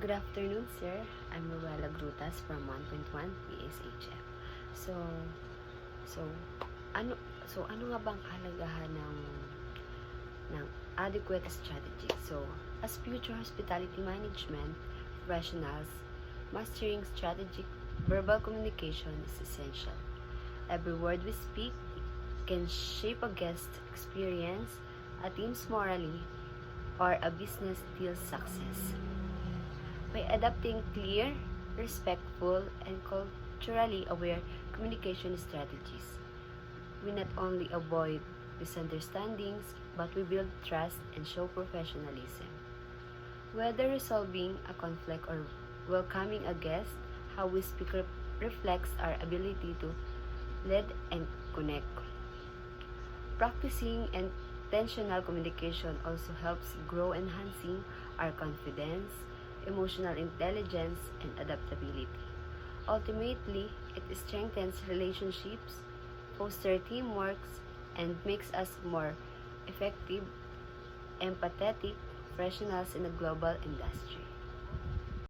Good afternoon, sir. I'm Ruela Grutas from 1.1 PSHF. So, so, ano nga bang kahalagahan ng adequate strategy? So, as future hospitality management professionals, mastering strategic verbal communication is essential. Every word we speak can shape a guest experience, a team's morale, or a business deal's success. By adopting clear, respectful, and culturally aware communication strategies, we not only avoid misunderstandings, but we build trust and show professionalism. Whether resolving a conflict or welcoming a guest, how we speak reflects our ability to lead and connect. Practicing intentional communication also helps grow, enhancing our confidence, emotional intelligence, and adaptability. Ultimately, it strengthens relationships, fosters teamwork, and makes us more effective, empathetic professionals in a global industry.